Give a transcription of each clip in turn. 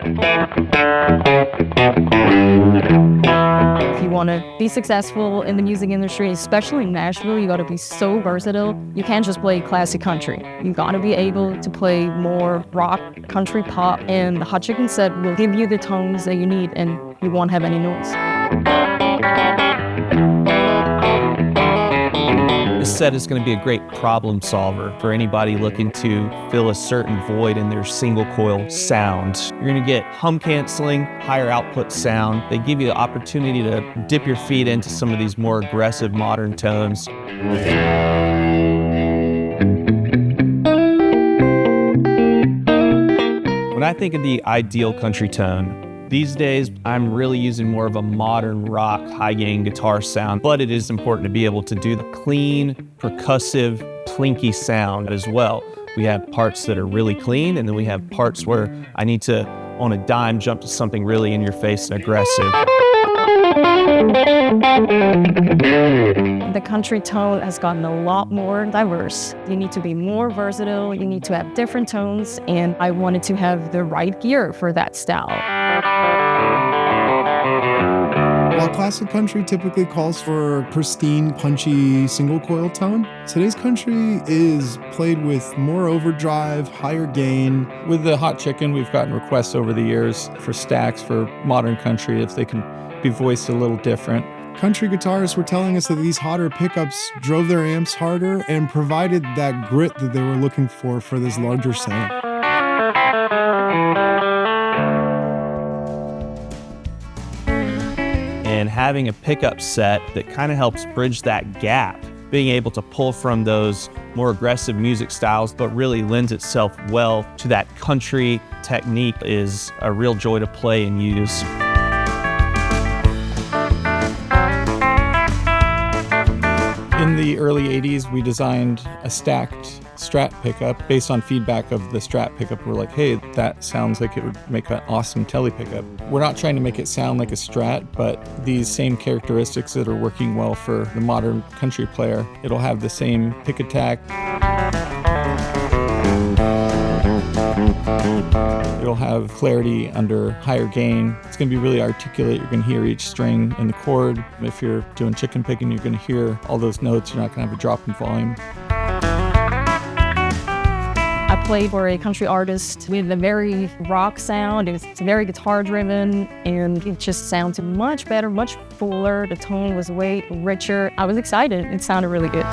If you want to be successful in the music industry, especially in Nashville, you got to be so versatile. You can't just play classic country. You got to be able to play more rock, country, pop, and the Hot Chicken set will give you the tones that you need, and you won't have any noise. This set is going to be a great problem solver for anybody looking to fill a certain void in their single coil sound. You're going to get hum canceling, higher output sound. They give you the opportunity to dip your feet into some of these more aggressive modern tones. When I think of the ideal country tone, these days, I'm really using more of a modern rock, high-gain guitar sound, but it is important to be able to do the clean, percussive, plinky sound as well. We have parts that are really clean, and then we have parts where I need to, on a dime, jump to something really in your face and aggressive. The country tone has gotten a lot more diverse. You need to be more versatile, you need to have different tones, and I wanted to have the right gear for that style. While classic country typically calls for a pristine, punchy, single-coil tone, today's country is played with more overdrive, higher gain. With the Hot Chicken, we've gotten requests over the years for stacks for modern country if they can be voiced a little different. Country guitarists were telling us that these hotter pickups drove their amps harder and provided that grit that they were looking for this larger sound. And having a pickup set that kind of helps bridge that gap, being able to pull from those more aggressive music styles, but really lends itself well to that country technique, is a real joy to play and use. In the early 80s, we designed a stacked Strat pickup based on feedback of the Strat pickup. We're like, hey, that sounds like it would make an awesome Tele pickup. We're not trying to make it sound like a Strat, but these same characteristics that are working well for the modern country player. It'll have the same pick attack. It'll have clarity under higher gain. It's going to be really articulate. You're going to hear each string in the chord. If you're doing chicken picking, you're going to hear all those notes. You're not going to have a drop in volume. I played for a country artist with a very rock sound. It's very guitar driven, and it just sounded much better, much fuller. The tone was way richer. I was excited. It sounded really good.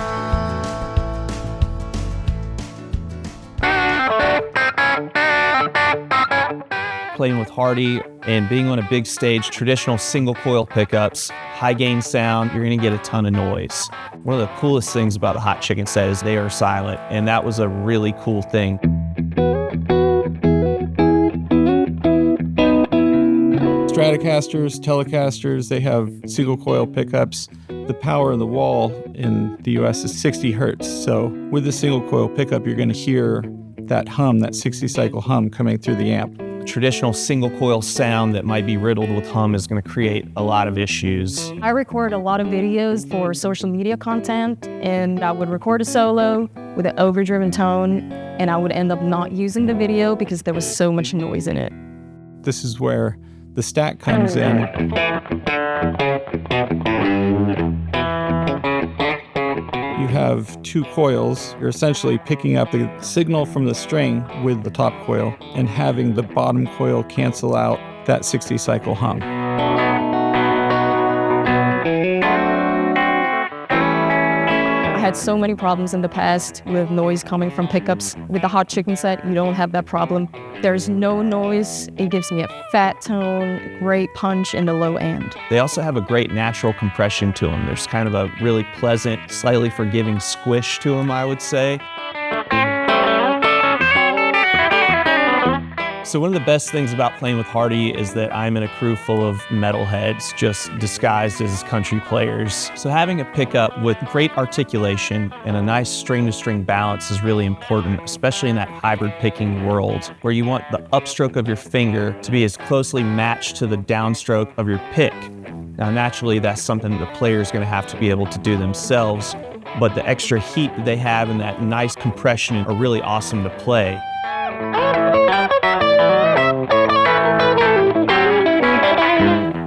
Playing with Hardy and being on a big stage, traditional single coil pickups, high gain sound, you're gonna get a ton of noise. One of the coolest things about the Hot Chicken set is they are silent, and that was a really cool thing. Stratocasters, telecasters, they have single coil pickups. The power of the wall in the US is 60 hertz. So with the single coil pickup, you're gonna hear that hum, that 60 cycle hum coming through the amp. Traditional single coil sound that might be riddled with hum is going to create a lot of issues. I record a lot of videos for social media content, and I would record a solo with an overdriven tone, and I would end up not using the video because there was so much noise in it. This is where the stack comes in. You have two coils. You're essentially picking up the signal from the string with the top coil and having the bottom coil cancel out that 60 cycle hum. I had so many problems in the past with noise coming from pickups. With the Hot Chicken set, you don't have that problem. There's no noise. It gives me a fat tone, great punch in the low end. They also have a great natural compression to them. There's kind of a really pleasant, slightly forgiving squish to them, I would say. So one of the best things about playing with Hardy is that I'm in a crew full of metalheads just disguised as country players. So having a pickup with great articulation and a nice string-to-string balance is really important, especially in that hybrid picking world where you want the upstroke of your finger to be as closely matched to the downstroke of your pick. Now naturally that's something that the player is going to have to be able to do themselves, but the extra heat that they have and that nice compression are really awesome to play.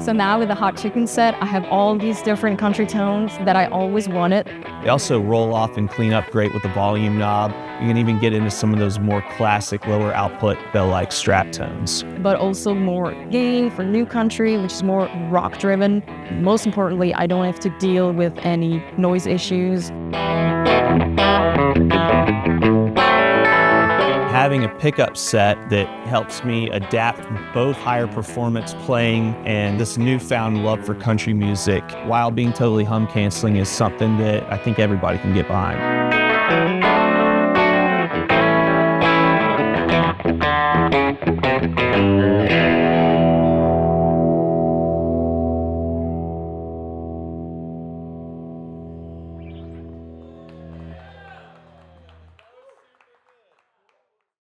So now with the Hot Chicken set, I have all these different country tones that I always wanted. They also roll off and clean up great with the volume knob. You can even get into some of those more classic lower output bell-like Strat tones. But also more gain for new country, which is more rock driven. Most importantly, I don't have to deal with any noise issues. Having a pickup set that helps me adapt both higher performance playing and this newfound love for country music while being totally hum canceling is something that I think everybody can get behind.